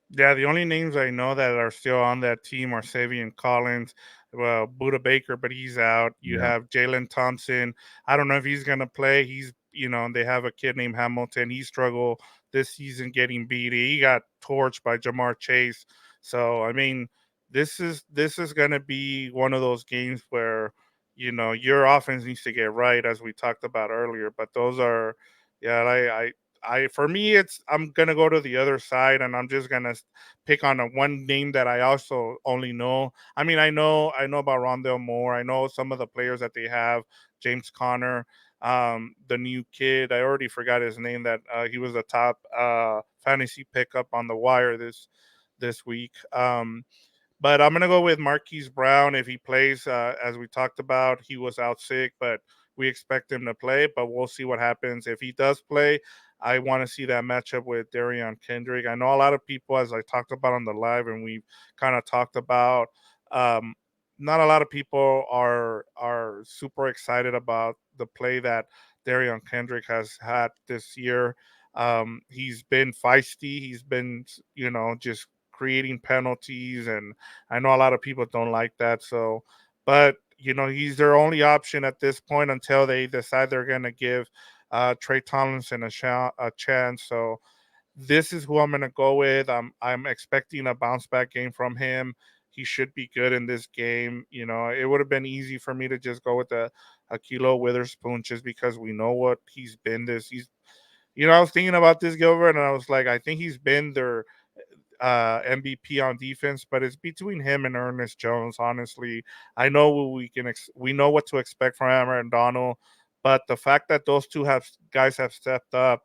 Yeah, the only names I know that are still on that team are Savion Collins, well, Buda Baker, but he's out. You Yeah. have Jalen Thompson. I don't know if he's gonna play. They have a kid named Hamilton. He struggled this season getting beat. He got torched by Jamar Chase. So I mean, this is gonna be one of those games where your offense needs to get right, as we talked about earlier. But those are, yeah, I for me, I'm gonna go to the other side, and I'm just gonna pick on a one name that I also only know. I mean, I know about Rondell Moore. I know some of the players that they have. James Conner, the new kid. I already forgot his name. That he was the top fantasy pickup on the wire this week. But I'm gonna go with Marquise Brown if he plays. As we talked about, he was out sick, but we expect him to play. But we'll see what happens if he does play. I want to see that matchup with Darion Kendrick. I know a lot of people, as I talked about on the live, and we kind of talked about. Um, Not a lot of people are super excited about the play that Darion Kendrick has had this year. He's been feisty. He's been, just creating penalties, and I know a lot of people don't like that. So, but he's their only option at this point until they decide they're going to give Trey Tomlinson a chance. So this is who I'm going to go with. I'm expecting a bounce back game from him. He should be good in this game. It would have been easy for me to just go with a Kilo Witherspoon just because we know what he's been. I was thinking about this, Gilbert, and I was like, I think he's been their MVP on defense, but it's between him and Ernest Jones. Honestly, I know we know what to expect from Aaron Donald, but the fact that those two have guys have stepped up,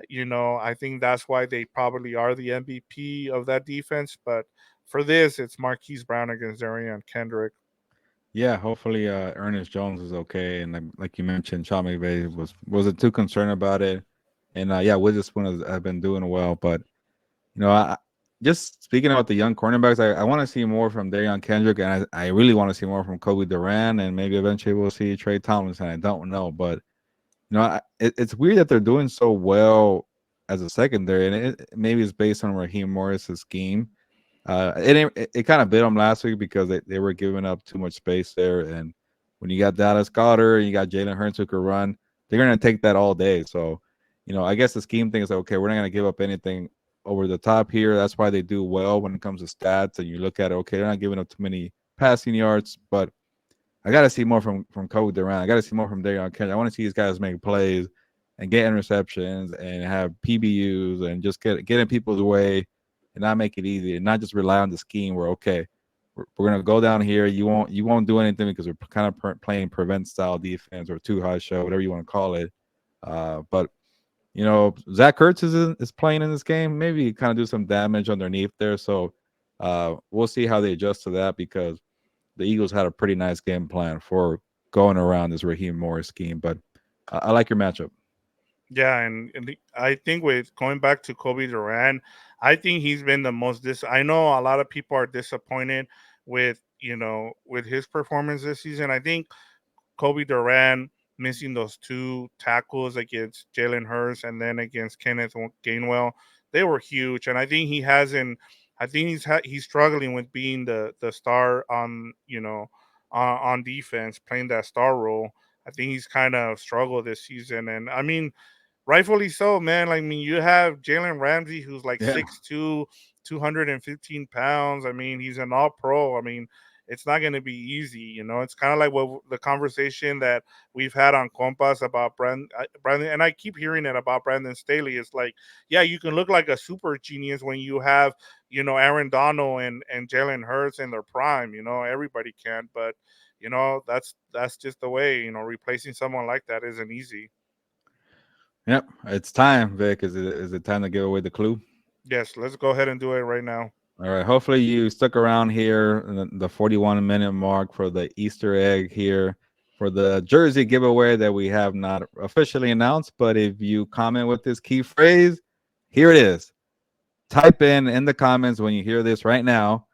I think that's why they probably are the MVP of that defense. But for this, it's Marquise Brown against Darian Kendrick. Yeah, hopefully Ernest Jones is okay, and like you mentioned, Sean McVay wasn't too concerned about it, and yeah, Witherspoon have been doing well, but just speaking about the young cornerbacks, I want to see more from Darion Kendrick, and I really want to see more from Kobe Durant, and maybe eventually we'll see Trey Tomlinson. I don't know, but it's weird that they're doing so well as a secondary, and maybe it's based on Raheem Morris's scheme. It kind of bit them last week because they were giving up too much space there, and when you got Dallas Goddard and you got Jalen Hurts who could run, they're gonna take that all day. So, I guess the scheme thing is like, okay, we're not gonna give up anything over the top here. That's why they do well when it comes to stats. And you look at it, okay, they're not giving up too many passing yards, but I got to see more from Cody Durant. I got to see more from Darion Kendrick. I want to see these guys make plays and get interceptions and have PBUs and just get in people's way and not make it easy and not just rely on the scheme where okay, we're gonna go down here. You won't do anything because we're kind of playing prevent style defense or too high show, whatever you want to call it. But Zach Ertz is playing in this game. Maybe kind of do some damage underneath there. So we'll see how they adjust to that because the Eagles had a pretty nice game plan for going around this Raheem Morris scheme. But I like your matchup. Yeah, I think with going back to Kobe Durant, I think he's been the most I know a lot of people are disappointed with with his performance this season. I think Kobe Durant missing those two tackles against Jalen Hurts and then against Kenneth Gainwell, they were huge. And I think he hasn't. I think he's struggling with being the star on on defense, playing that star role. I think he's kind of struggled this season, and I mean rightfully so, man. Like, I mean, you have Jalen Ramsey, who's like Yeah. 6'2", 215 pounds. I mean, he's an all pro. I mean, it's not going to be easy. It's kind of like what the conversation that we've had on Compas about Brandon, and I keep hearing it about Brandon Staley. It's like, yeah, you can look like a super genius when you have, Aaron Donald and Jalen Hurts in their prime. Everybody can, but that's just the way. Replacing someone like that isn't easy. Yep. It's time, Vic. Is it time to give away the clue? Yes, let's go ahead and do it right now. All right. Hopefully you stuck around here in the 41-minute mark for the Easter egg here for the jersey giveaway that we have not officially announced. But if you comment with this key phrase, here it is. Type in the comments when you hear this right now,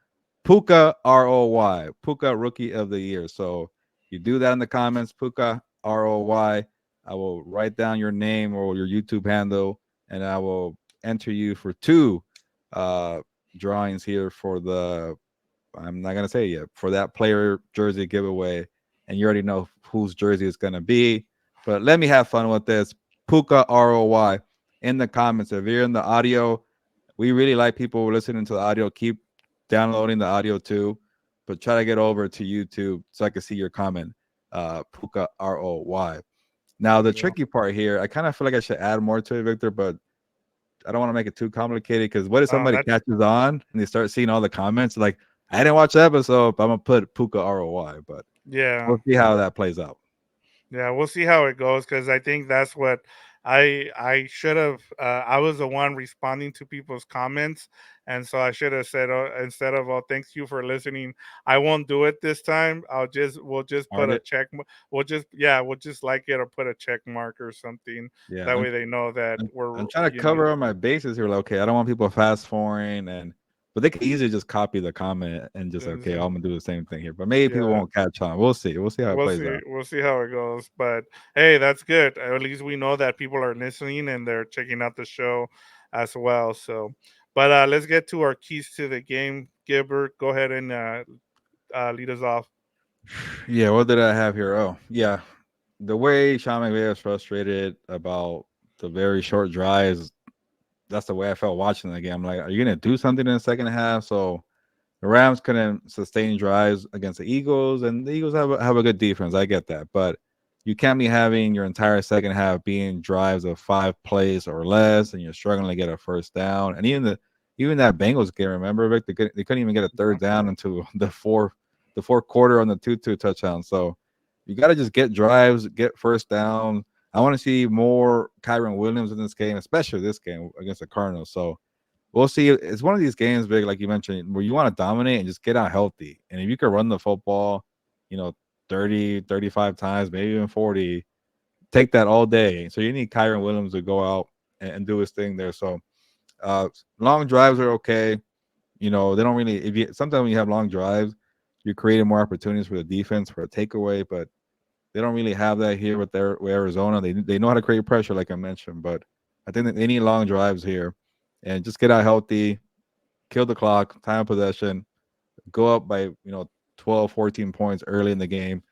Puka ROY, Puka Rookie of the Year. So you do that in the comments, Puka ROY. I will write down your name or your YouTube handle, and I will enter you for two uh, drawings here for the. I'm not gonna say it yet for that player jersey giveaway, and you already know whose jersey it's gonna be. But let me have fun with this. Puka ROY in the comments. If you're in the audio, we really like people listening to the audio. Keep downloading the audio too, but try to get over to YouTube so I can see your comment. Puka ROY. Now There the you go. tricky part here, I kind of feel like I should add more to it, Victor, but I don't want to make it too complicated because what if somebody That catches on and they start seeing all the comments like I didn't watch the episode, but I'm gonna put Puka ROY, but yeah. we'll see how that plays out. Yeah, we'll see how it goes because I think that's what I should have. I was the one responding to people's comments, and so I should have said instead of "Oh, thanks you for listening," I won't do it this time. We'll just put Mark a it. check. We'll just like it or put a check mark or something. Yeah. That way they know that I'm we're trying to cover all my bases here. Like, okay, I don't want people fast forwarding but they can easily just copy the comment and just okay, I'm gonna do the same thing here. But maybe people yeah. won't catch on. We'll see. We'll see how it We'll plays see. out. We'll see how it goes. But hey, that's good. At least we know that people are listening and they're checking out the show as well. So, but let's get to our keys to the game. Gilbert, go ahead and lead us off. Yeah, what did I have here? Oh, yeah. The way Sean McVay was frustrated about the very short drives, that's the way I felt watching the game. I'm like, are you gonna do something in the second half? So the Rams couldn't sustain drives against the Eagles, and the Eagles have a good defense. I get that, but you can't be having your entire second half being drives of 5 plays or less, and you're struggling to get a first down. And even that Bengals game, remember, Vic, they couldn't even get a third down until the fourth quarter on the 2-2 touchdown. So you got to just get drives, get first down. I want to see more Kyron Williams in this game, especially this game against the Cardinals. So we'll see. It's one of these games, big, like you mentioned, where you want to dominate and just get out healthy. And if you can run the football, you know, 30, 35 times, maybe even 40, take that all day. So you need Kyron Williams to go out and do his thing there. So long drives are okay. They don't really, if you sometimes when you have long drives, you're creating more opportunities for the defense for a takeaway, but they don't really have that here with Arizona. They know how to create pressure, like I mentioned, but I think that they need long drives here and just get out healthy, kill the clock, time of possession, go up by 12, 14 points early in the game,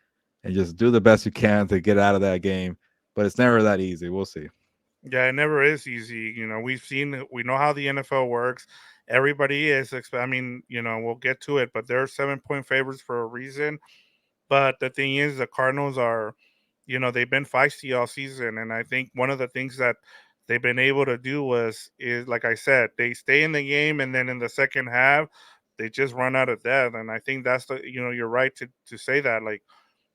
and just do the best you can to get out of that game. But it's never that easy. We'll see. Yeah, it never is easy. We've seen, we know how the NFL works. Everybody is, I mean, we'll get to it, but they're 7 point favorites for a reason. But the thing is, the Cardinals are, they've been feisty all season, and I think one of the things that they've been able to do is like I said, they stay in the game, and then in the second half, they just run out of depth. And I think that's you're right to say that. Like,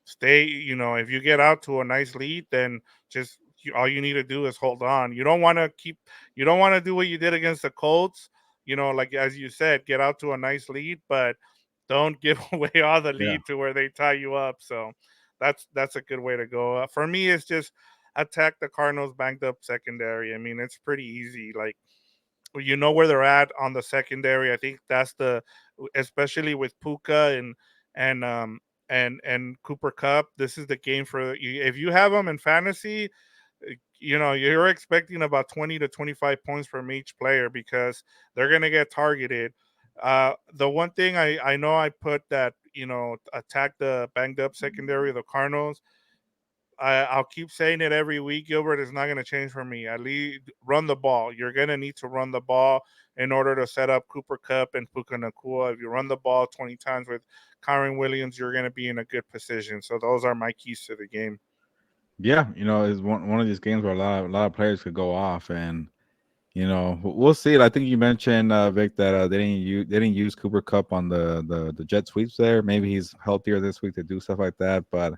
stay, if you get out to a nice lead, then just all you need to do is hold on. You don't want to do what you did against the Colts, like as you said, get out to a nice lead, but don't give away all the Yeah. lead to where they tie you up. So that's a good way to go. For me, it's just attack the Cardinals banged up secondary. I mean, it's pretty easy. Like, where they're at on the secondary. I think that's especially with Puka and Cooper Cup. This is the game for you. If you have them in fantasy, you're expecting about 20 to 25 points from each player because they're gonna get targeted. The one thing I know I put that attack the banged up secondary of the Cardinals. I'll keep saying it every week, Gilbert. It's not going to change for me. At least run the ball. You're going to need to run the ball in order to set up Cooper Cup and Puka Nakua. If you run the ball 20 times with Kyron Williams, you're going to be in a good position. So those are my keys to the game. Yeah, it's one of these games where a lot of players could go off, and we'll see. I think you mentioned Vic that they didn't use Cooper Cup on the jet sweeps there. Maybe he's healthier this week to do stuff like that, but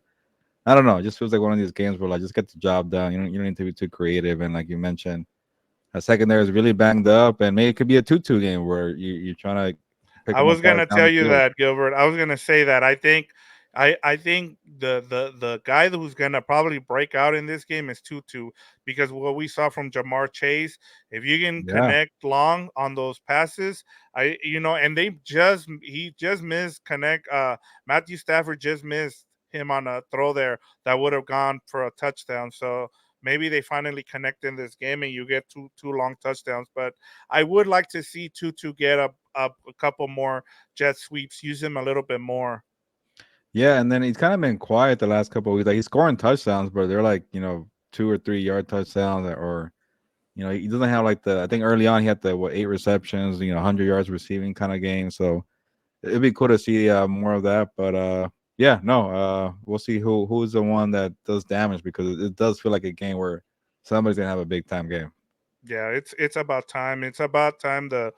I don't know. It just feels like one of these games where like just get the job done. You don't need to be too creative, and like you mentioned, a secondary is really banged up, and maybe it could be a 2-2 game where you're trying to pick I them was apart gonna down tell the you field. that, Gilbert. I was gonna say that. I think the guy who's gonna probably break out in this game is Tutu, because what we saw from Jamar Chase, if you can Yeah. connect long on those passes, and he just missed connect. Matthew Stafford just missed him on a throw there that would have gone for a touchdown. So maybe they finally connect in this game and you get two long touchdowns. But I would like to see Tutu get a couple more jet sweeps, use him a little bit more. Yeah, and then he's kind of been quiet the last couple of weeks. Like he's scoring touchdowns, but they're like 2 or 3 yard touchdowns, or he doesn't have like the. I think early on he had the 8 receptions, 100 yards receiving kind of game. So it'd be cool to see more of that. But yeah, no, we'll see who's the one that does damage, because it does feel like a game where somebody's gonna have a big time game. Yeah, it's about time. It's about time the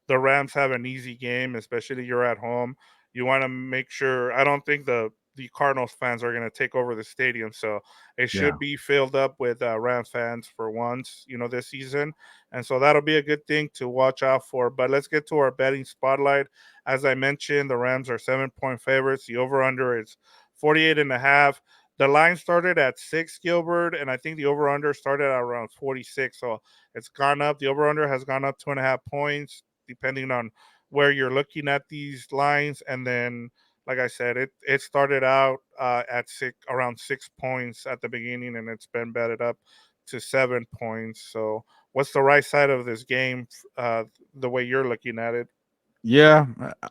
Rams have an easy game, especially you're at home. You want to make sure. I don't think the Cardinals fans are going to take over the stadium, so it Yeah. should be filled up with Rams fans for once, this season, and so that'll be a good thing to watch out for. But let's get to our betting spotlight. As I mentioned, the Rams are 7 point favorites. The over under is 48 and a half. The line started at 6, Gilbert, and I think the over under started at around 46. So it's gone up. The over under has gone up 2.5 points, depending on where you're looking at these lines. And then, like I said, it started out at around 6 points at the beginning, and it's been betted up to 7 points. So, what's the right side of this game? The way you're looking at it? Yeah,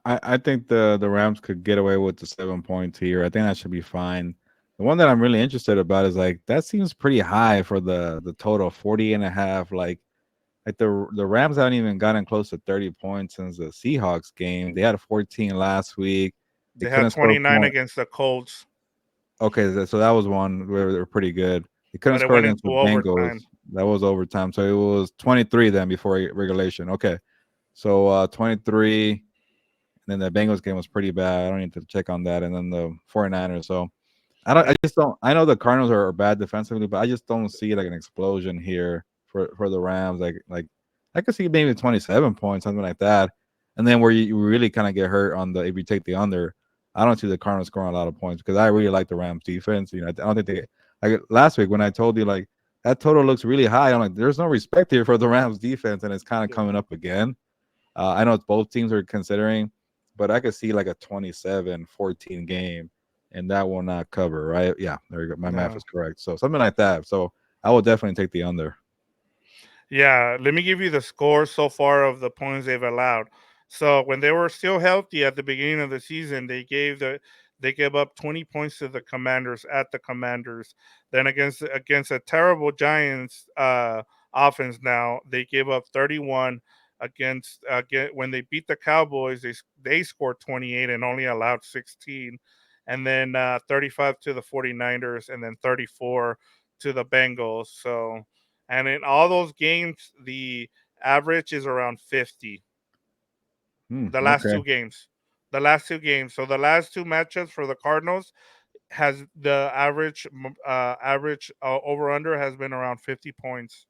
I think the Rams could get away with the 7 points here. I think that should be fine. The one that I'm really interested about is like that seems pretty high for the total 40 and a half. Like the Rams haven't even gotten close to 30 points since the Seahawks game. They had 14 last week. They They had couldn't score a 29 point. against the Colts, Okay, so that was one where they were pretty good. They couldn't but it score went against into the overtime. Bengals. That was overtime. So it was 23 then before regulation. Okay. So 23, and then the Bengals game was pretty bad. I don't need to check on that. And then the 49ers. So I I just don't. I know the Cardinals are bad defensively, but I just don't see like an explosion here for the Rams. Like I could see maybe 27 points, something like that, and then where you really kind of get hurt on the if you take the under. I don't see the Cardinals scoring a lot of points because I really like the Rams defense. I don't think they like last week when I told you like that total looks really high. I'm like, there's no respect here for the Rams defense, and it's kind of yeah. coming up again. I know both teams are considering, but I could see like a 27-14 game, and that will not cover, right? Yeah, there you go. My math No. is correct. So something like that. So I will definitely take the under. Yeah, let me give you the score so far of the points they've allowed. So when they were still healthy at the beginning of the season, they gave up 20 points to the Commanders at the Commanders. Then against a terrible Giants, offense now. They gave up 31 when they beat the Cowboys. They scored 28 and only allowed 16, and then 35 to the 49ers, and then 34 to the Bengals. So, and in all those games, the average is around 50. The last Okay. two games, the last two games. So the last two matchups for the Cardinals has the average over under has been around 50 points.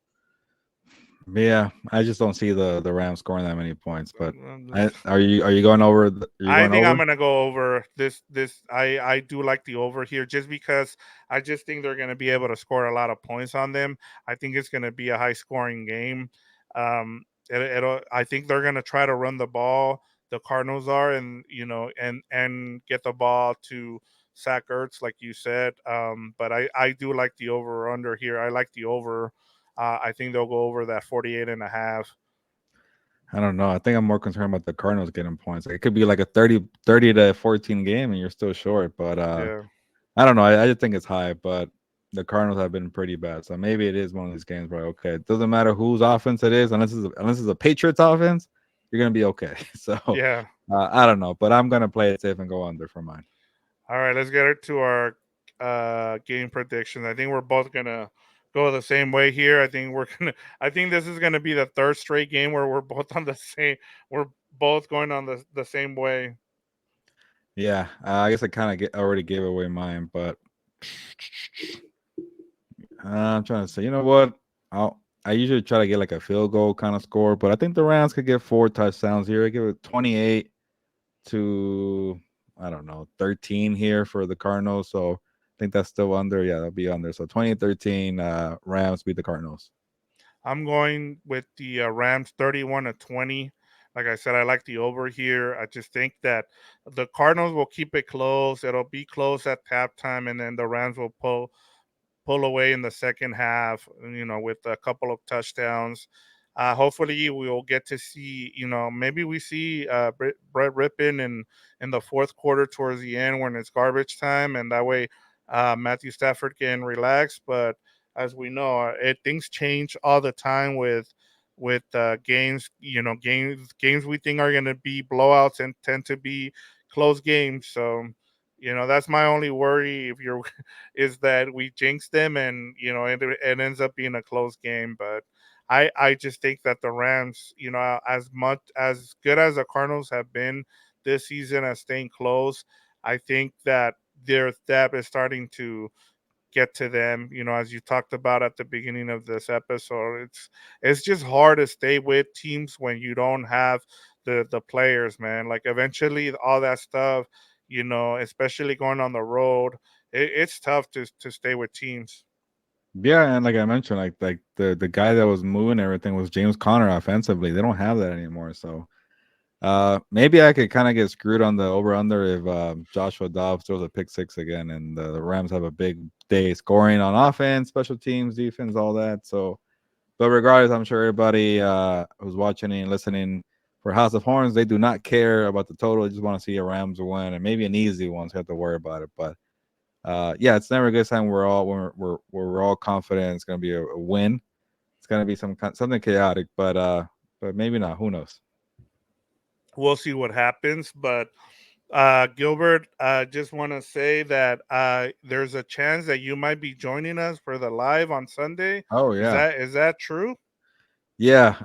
Yeah, I just don't see the Rams scoring that many points. But Um, are you going over? Are you I going think I'm over? gonna go over this. I do like the over here just because I just think they're gonna be able to score a lot of points on them. I think it's gonna be a high scoring game. I think they're gonna try to run the ball. The Cardinals are, and and get the ball to Zach Ertz, like you said. But I do like the over or under here. I like the over. I think they'll go over that 48 and a half. I don't know. I think I'm more concerned about the Cardinals getting points. Like, it could be like a 30 to 14 game, and you're still short. But Yeah, I don't know. I just think it's high, but the Cardinals have been pretty bad. So maybe it is one of these games where, okay, it doesn't matter whose offense it is, unless it's a Patriots offense, you're gonna be okay. So yeah. I don't know, but I'm gonna play it safe and go under for mine. All right, let's get it to our game predictions. I think we're both gonna go the same way here. I think we're gonna. I think this is gonna be the third straight game where we're both on the same. We're both going on the same way. Yeah, I guess I kind of already gave away mine, but I'm trying to say, you know what? I usually try to get like a field goal kind of score, but I think the Rams could get 4 touchdowns here. I give it 28 to, I don't know, 13 here for the Cardinals. So I think that's still under. Yeah, that'll be under. So 2013, Rams beat the Cardinals. I'm going with the Rams 31-20. Like I said, I like the over here. I just think that the Cardinals will keep it close. It'll be close at halftime, and then the Rams will pull away in the second half, with a couple of touchdowns. Hopefully, we will get to see, maybe we see Brett Rippin in the fourth quarter towards the end when it's garbage time, and that way Matthew Stafford can relax. But as we know, things change all the time with games. Games we think are going to be blowouts and tend to be close games. So, that's my only worry. If you're is that we jinx them, and it ends up being a close game. But I just think that the Rams, as much as good as the Cardinals have been this season at staying close, I think that their depth is starting to get to them. As you talked about at the beginning of this episode, it's just hard to stay with teams when you don't have the players, man. Like eventually all that stuff, especially going on the road, it's tough to stay with teams. Yeah, and like I mentioned, like the guy that was moving everything was James Conner offensively. They don't have that anymore. So maybe I could kind of get screwed on the over under if Joshua Dobbs throws a pick six again, and the Rams have a big day scoring on offense, special teams, defense, all that. So, but regardless, I'm sure everybody who's watching and listening for House of Horns, they do not care about the total. They just want to see a Rams win, and maybe an easy one, so have to worry about it. But yeah, it's never a good time. We're all confident it's going to be a win. It's going to be something chaotic, but maybe not. Who knows? We'll see what happens, but Gilbert, just want to say that there's a chance that you might be joining us for the live on Sunday. Oh Is yeah. that true? Yeah,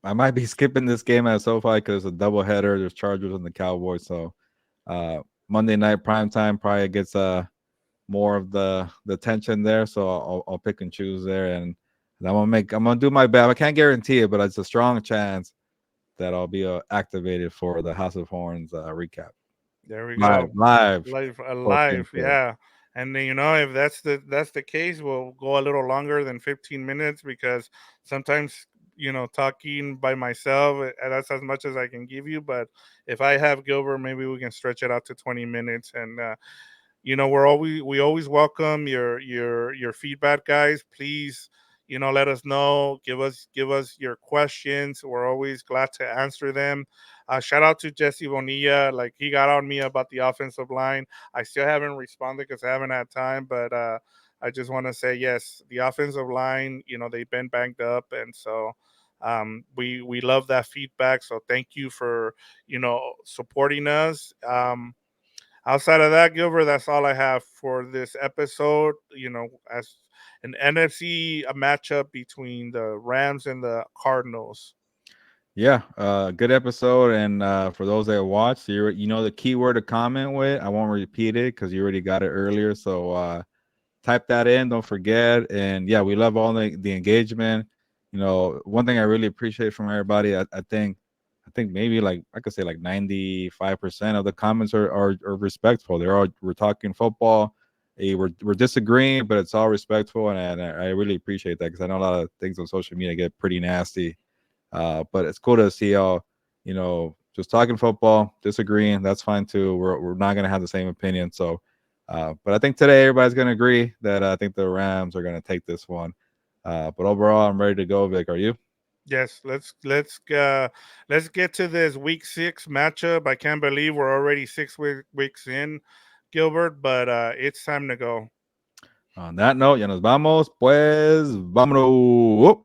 I might be skipping this game at SoFi because it's a doubleheader. There's Chargers and the Cowboys, so uh, Monday night prime time probably gets more of the tension there. So I'll pick and choose there, and I'm gonna do my best. I can't guarantee it, but it's a strong chance that I'll be activated for the House of Horns recap There we live go. live post game Live, show. yeah. And then, if that's the case, we'll go a little longer than 15 minutes because sometimes, talking by myself, that's as much as I can give you. But if I have Gilbert, maybe we can stretch it out to 20 minutes. And we always welcome your feedback, guys. Please, let us know, give us your questions. We're always glad to answer them. Shout out to Jesse Bonilla. Like, he got on me about the offensive line. I still haven't responded because I haven't had time, but I just want to say yes, the offensive line, they've been banged up, and so we love that feedback. So thank you for supporting us. Outside of that, Gilbert, that's all I have for this episode. As an NFC a matchup between the Rams and the Cardinals. Yeah, good episode. And for those that watched, you know the keyword to comment with. I won't repeat it because you already got it earlier. So type that in. Don't forget. And yeah, we love all the engagement. One thing I really appreciate from everybody, I think maybe like I could say like 95% of the comments are respectful. We're talking football. We're disagreeing, but it's all respectful, and I really appreciate that because I know a lot of things on social media get pretty nasty. But it's cool to see y'all, just talking football, disagreeing. That's fine too. We're not gonna have the same opinion. So, but I think today everybody's gonna agree that I think the Rams are gonna take this one. But overall, I'm ready to go. Vic, are you? Yes, let's get to this week 6 matchup. I can't believe we're already weeks in, Gilbert, but it's time to go. On that note, ya nos vamos, pues vámonos.